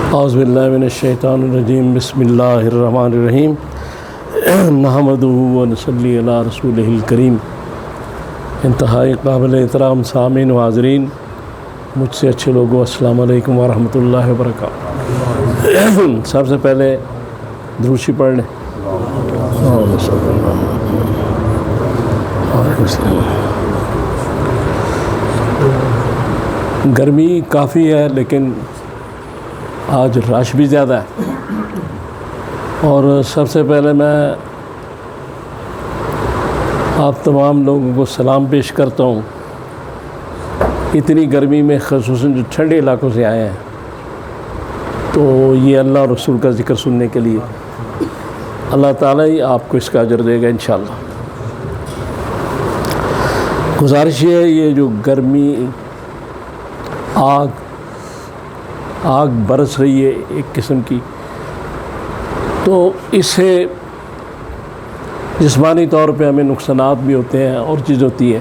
اعوذ باللہ من الشیطان الرجیم بسم اللہ الرحمن الرحیم نحمدہ ونصلی علی رسولہ الکریم۔ انتہائی قابل احترام سامعین و حاضرین، مجھ سے اچھے لوگوں، السلام علیکم ورحمۃ اللہ وبرکاتہ۔ سب سے پہلے دروشی پڑھ لیں۔ گرمی کافی ہے لیکن آج رش بھی زیادہ ہے، اور سب سے پہلے میں آپ تمام لوگوں کو سلام پیش کرتا ہوں۔ اتنی گرمی میں خصوصاً جو ٹھنڈے علاقوں سے آئے ہیں، تو یہ اللہ اور رسول کا ذکر سننے کے لیے اللہ تعالیٰ ہی آپ کو اس کا اجر دے گا انشاءاللہ۔ گزارش یہ ہے، یہ جو گرمی آگ برس رہی ہے ایک قسم کی، تو اس سے جسمانی طور پہ ہمیں نقصانات بھی ہوتے ہیں اور چیز ہوتی ہے،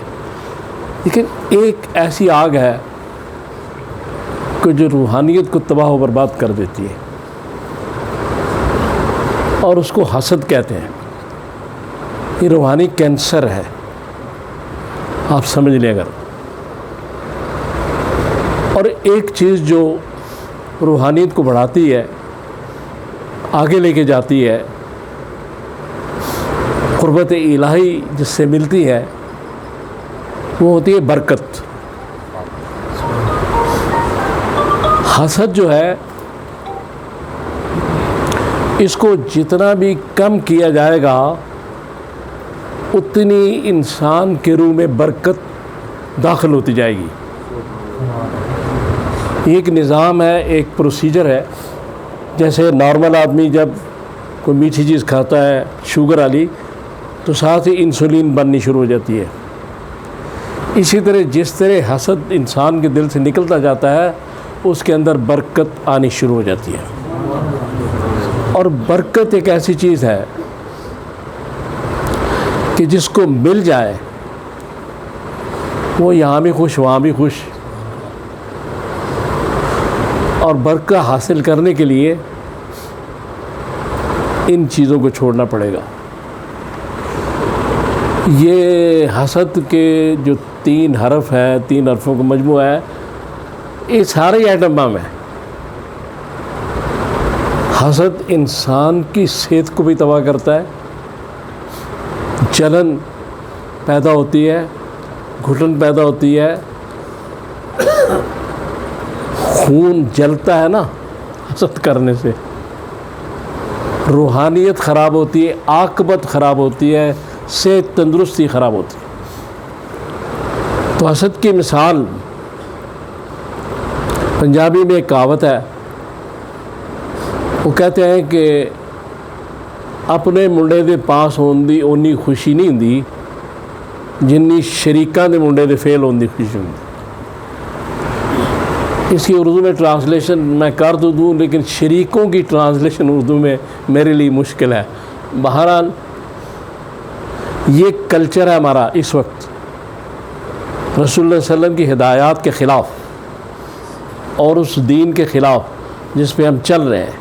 لیکن ایک ایسی آگ ہے کہ جو روحانیت کو تباہ و برباد کر دیتی ہے، اور اس کو حسد کہتے ہیں۔ یہ روحانی کینسر ہے، آپ سمجھ لیں اگر۔ اور ایک چیز جو روحانیت کو بڑھاتی ہے، آگے لے کے جاتی ہے، قربت الہی جس سے ملتی ہے، وہ ہوتی ہے برکت۔ حسد جو ہے، اس کو جتنا بھی کم کیا جائے گا اتنی انسان کے روح میں برکت داخل ہوتی جائے گی۔ ایک نظام ہے، ایک پروسیجر ہے۔ جیسے نارمل آدمی جب کوئی میٹھی چیز کھاتا ہے شوگر والی، تو ساتھ ہی انسولین بننی شروع ہو جاتی ہے۔ اسی طرح جس طرح حسد انسان کے دل سے نکلتا جاتا ہے، اس کے اندر برکت آنی شروع ہو جاتی ہے۔ اور برکت ایک ایسی چیز ہے کہ جس کو مل جائے وہ یہاں بھی خوش وہاں بھی خوش۔ اور برکت حاصل کرنے کے لیے ان چیزوں کو چھوڑنا پڑے گا۔ یہ حسد کے جو 3 حرف ہیں، 3 حرفوں کا مجموعہ ہے، یہ سارے ایٹم بم ہیں۔ حسد انسان کی صحت کو بھی تباہ کرتا ہے، جلن پیدا ہوتی ہے، گھٹن پیدا ہوتی ہے، خون جلتا ہے نا حسد کرنے سے، روحانیت خراب ہوتی ہے، عاقبت خراب ہوتی ہے، صحت تندرستی خراب ہوتی ہے۔ تو حسد کی مثال، پنجابی میں ایک کہاوت ہے، وہ کہتے ہیں کہ اپنے منڈے دے پاس ہوندی اونی خوشی نہیں ہوندی جنی شریکاں دے منڈے دے فیل ہوندی خوشی ہوندی۔ اس کی اردو میں ٹرانسلیشن میں کر تو دوں، لیکن شریکوں کی ٹرانسلیشن اردو میں میرے لیے مشکل ہے۔ بہرحال یہ کلچر ہے ہمارا اس وقت، رسول اللہ صلی اللہ علیہ وسلم کی ہدایات کے خلاف اور اس دین کے خلاف جس پہ ہم چل رہے ہیں،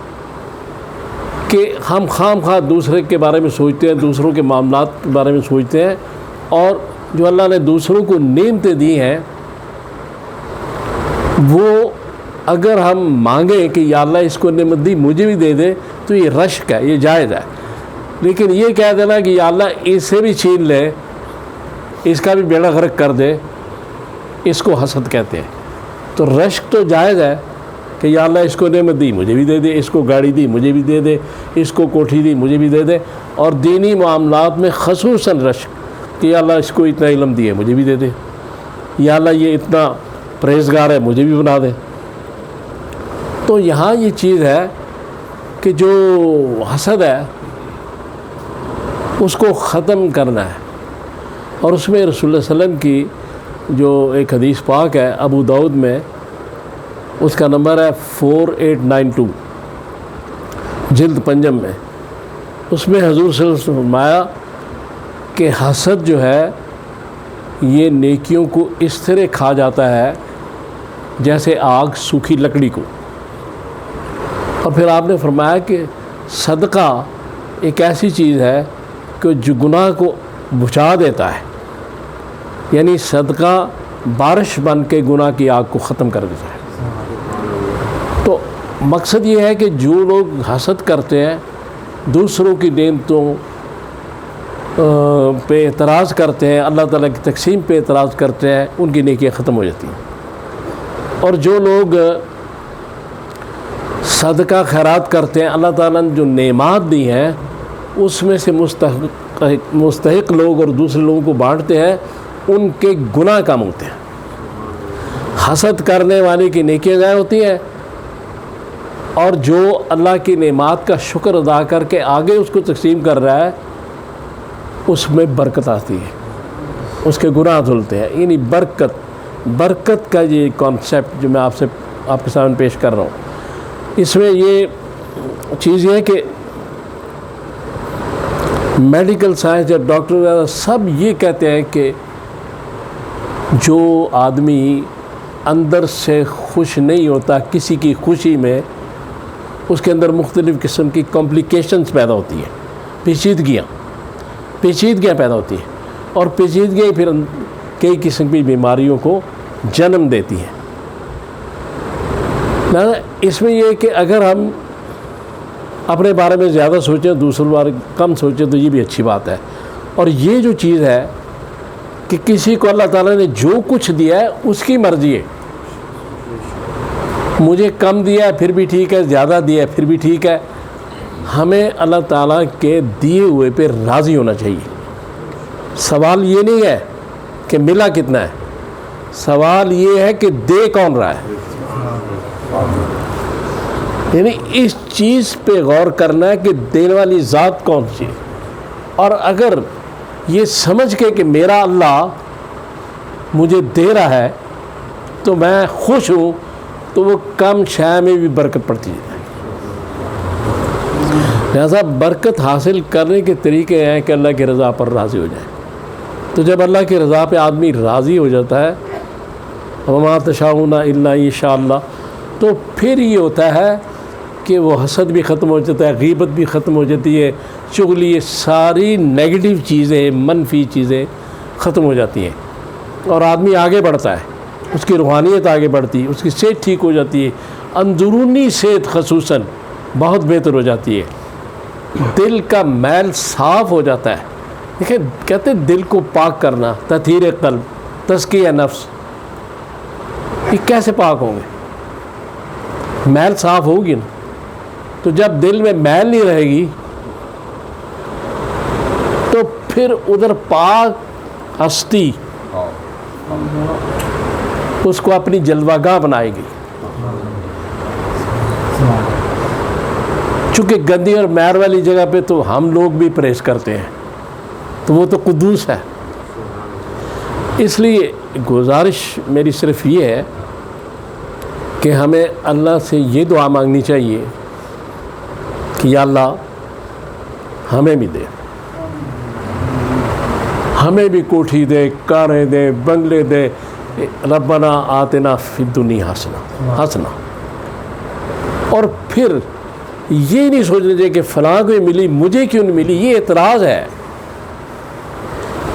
کہ ہم خام خواہ دوسرے کے بارے میں سوچتے ہیں، دوسروں کے معاملات کے بارے میں سوچتے ہیں، اور جو اللہ نے دوسروں کو نعمتیں دی ہیں وہ اگر ہم مانگیں کہ یا اللہ اس کو نعمت دی مجھے بھی دے دے، تو یہ رشک ہے، یہ جائز ہے۔ لیکن یہ کہہ دینا کہ یا اللہ اس سے بھی چھین لے، اس کا بھی بیڑا غرق کر دے، اس کو حسد کہتے ہیں۔ تو رشک تو جائز ہے کہ یا اللہ اس کو نعمت دی مجھے بھی دے دے، اس کو گاڑی دی مجھے بھی دے دے، اس کو کوٹھی دی مجھے بھی دے دے، اور دینی معاملات میں خصوصاً رشک کہ یا اللہ اس کو اتنا علم دی ہے مجھے بھی دے دے، یا اللہ یہ اتنا پرہیزگار ہے مجھے بھی بنا دے۔ تو یہاں یہ چیز ہے کہ جو حسد ہے اس کو ختم کرنا ہے، اور اس میں رسول اللہ صلی اللہ علیہ وسلم کی جو ایک حدیث پاک ہے ابو داؤد میں، اس کا نمبر ہے 4892 جلد پنجم میں، اس میں حضور صلی اللہ علیہ وسلم نے فرمایا کہ حسد جو ہے یہ نیکیوں کو اس طرح کھا جاتا ہے جیسے آگ سوکھی لکڑی کو۔ اور پھر آپ نے فرمایا کہ صدقہ ایک ایسی چیز ہے کہ جو گناہ کو بجھا دیتا ہے، یعنی صدقہ بارش بن کے گناہ کی آگ کو ختم کر دیتا ہے۔ تو مقصد یہ ہے کہ جو لوگ حسد کرتے ہیں، دوسروں کی نعمتوں پہ اعتراض کرتے ہیں، اللہ تعالیٰ کی تقسیم پہ اعتراض کرتے ہیں، ان کی نیکیاں ختم ہو جاتی ہیں۔ اور جو لوگ صدقہ خیرات کرتے ہیں، اللہ تعالیٰ نے جو نعمات دی ہیں اس میں سے مستحق لوگ اور دوسرے لوگوں کو بانٹتے ہیں، ان کے گناہ کم ہوتے ہیں۔ حسد کرنے والے کی نیکیاں ضائع ہوتی ہیں، اور جو اللہ کی نعمات کا شکر ادا کر کے آگے اس کو تقسیم کر رہا ہے، اس میں برکت آتی ہے، اس کے گناہ دھلتے ہیں۔ یعنی برکت کا یہ کانسیپٹ جو میں آپ کے سامنے پیش کر رہا ہوں، اس میں یہ چیز یہ ہے کہ میڈیکل سائنس یا ڈاکٹر وغیرہ سب یہ کہتے ہیں کہ جو آدمی اندر سے خوش نہیں ہوتا کسی کی خوشی میں، اس کے اندر مختلف قسم کی کمپلیکیشنز پیدا ہوتی ہیں، پیچیدگیاں پیدا ہوتی ہیں، اور پیچیدگیاں پھر کئی قسم کی بیماریوں کو جنم دیتی ہیں۔ لہٰذا اس میں یہ کہ اگر ہم اپنے بارے میں زیادہ سوچیں، دوسروں بارے کم سوچیں، تو یہ بھی اچھی بات ہے۔ اور یہ جو چیز ہے کہ کسی کو اللہ تعالیٰ نے جو کچھ دیا ہے اس کی مرضی ہے، مجھے کم دیا ہے پھر بھی ٹھیک ہے، زیادہ دیا ہے پھر بھی ٹھیک ہے، ہمیں اللہ تعالیٰ کے دیے ہوئے پہ راضی ہونا چاہیے۔ سوال یہ نہیں ہے کہ ملا کتنا ہے، سوال یہ ہے کہ دے کون رہا ہے۔ یعنی اس چیز پہ غور کرنا ہے کہ دینے والی ذات کون سی ہے، اور اگر یہ سمجھ کے کہ میرا اللہ مجھے دے رہا ہے تو میں خوش ہوں، تو وہ کم شے میں بھی برکت پڑتی ہے۔ لہذا برکت حاصل کرنے کے طریقے ہیں کہ اللہ کی رضا پر راضی ہو جائے۔ تو جب اللہ کی رضا پہ آدمی راضی ہو جاتا ہے، وما تشاءون الا ان شاء اللہ، تو پھر یہ ہوتا ہے کہ وہ حسد بھی ختم ہو جاتا ہے، غیبت بھی ختم ہو جاتی ہے، چغلی، یہ ساری نیگیٹو چیزیں، منفی چیزیں ختم ہو جاتی ہیں، اور آدمی آگے بڑھتا ہے، اس کی روحانیت آگے بڑھتی ہے، اس کی صحت ٹھیک ہو جاتی ہے، اندرونی صحت خصوصاً بہت بہتر ہو جاتی ہے، دل کا میل صاف ہو جاتا ہے۔ دیکھیں کہتے ہیں دل کو پاک کرنا، تطہیر قلب، تزکیہ نفس، یہ کیسے پاک ہوں گے؟ میل صاف ہوگی نا۔ تو جب دل میں میل نہیں رہے گی تو پھر ادھر پاک ہستی اس کو اپنی جلوہ گاہ بنائے گی۔ چونکہ گندی اور میل والی جگہ پہ تو ہم لوگ بھی پرہیز کرتے ہیں، تو وہ تو قدوس ہے۔ اس لیے گزارش میری صرف یہ ہے کہ ہمیں اللہ سے یہ دعا مانگنی چاہیے کہ یا اللہ ہمیں بھی دے، ہمیں بھی کوٹھی دے، کاریں دے، بنگلے دے، ربنا آتنا فی الدنیا حسنہ۔ اور پھر یہ نہیں سوچنا چاہیے کہ فلاں کو ملی مجھے کیوں نہیں ملی، یہ اعتراض ہے۔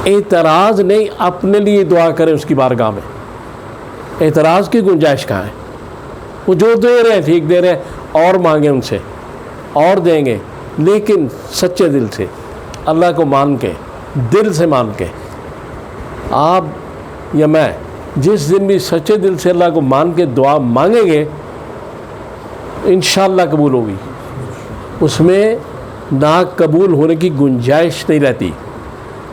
اعتراض نہیں، اپنے لیے دعا کریں اس کی بارگاہ میں، اعتراض کی گنجائش کہاں ہے؟ وہ جو دے رہے ہیں ٹھیک دے رہے ہیں، اور مانگیں ان سے، اور دیں گے، لیکن سچے دل سے، اللہ کو مان کے، دل سے مان کے۔ آپ یا میں جس دن بھی سچے دل سے اللہ کو مان کے دعا مانگیں گے، انشاءاللہ قبول ہوگی، اس میں نا قبول ہونے کی گنجائش نہیں رہتی۔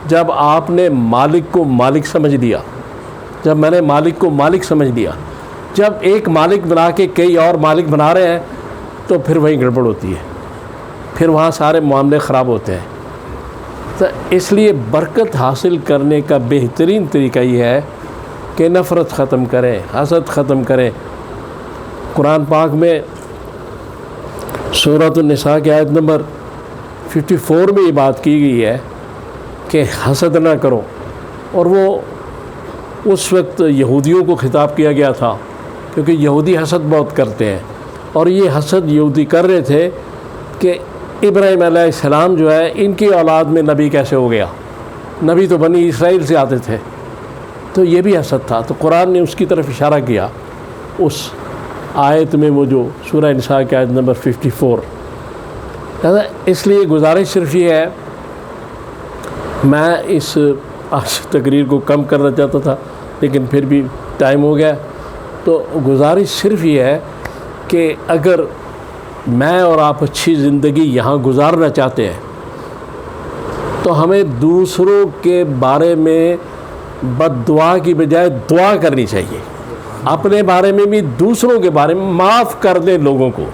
جب آپ نے مالک کو مالک سمجھ لیا، جب میں نے مالک کو مالک سمجھ لیا، جب ایک مالک بنا کے کئی اور مالک بنا رہے ہیں، تو پھر وہی گڑبڑ ہوتی ہے، پھر وہاں سارے معاملے خراب ہوتے ہیں۔ تو اس لیے برکت حاصل کرنے کا بہترین طریقہ یہ ہے کہ نفرت ختم کریں، حسد ختم کریں۔ قرآن پاک میں سورۃ النساء کی آیت نمبر 54 میں یہ بات کی گئی ہے کہ حسد نہ کرو، اور وہ اس وقت یہودیوں کو خطاب کیا گیا تھا، کیونکہ یہودی حسد بہت کرتے ہیں، اور یہ حسد یہودی کر رہے تھے کہ ابراہیم علیہ السلام جو ہے ان کی اولاد میں نبی کیسے ہو گیا، نبی تو بنی اسرائیل سے آتے تھے، تو یہ بھی حسد تھا۔ تو قرآن نے اس کی طرف اشارہ کیا اس آیت میں، وہ جو سورہ نساء کی آیت نمبر 54۔ اس لیے گزارش صرف یہ ہے، میں اس آج تقریر کو کم کرنا چاہتا تھا لیکن پھر بھی ٹائم ہو گیا، تو گزارش صرف یہ ہے کہ اگر میں اور آپ اچھی زندگی یہاں گزارنا چاہتے ہیں تو ہمیں دوسروں کے بارے میں بد دعا کی بجائے دعا کرنی چاہیے، اپنے بارے میں بھی دوسروں کے بارے میں معاف کر دیں لوگوں کو۔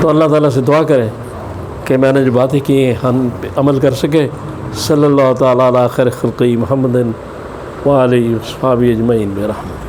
تو اللہ تعالیٰ سے دعا کریں کہ میں نے جو باتیں کی ہیں ہم عمل کر سکیں۔ صلی اللہ تعالیٰ علی خیر خلقہ محمد وآلہ وصحبہ اجمعین برحمتہ۔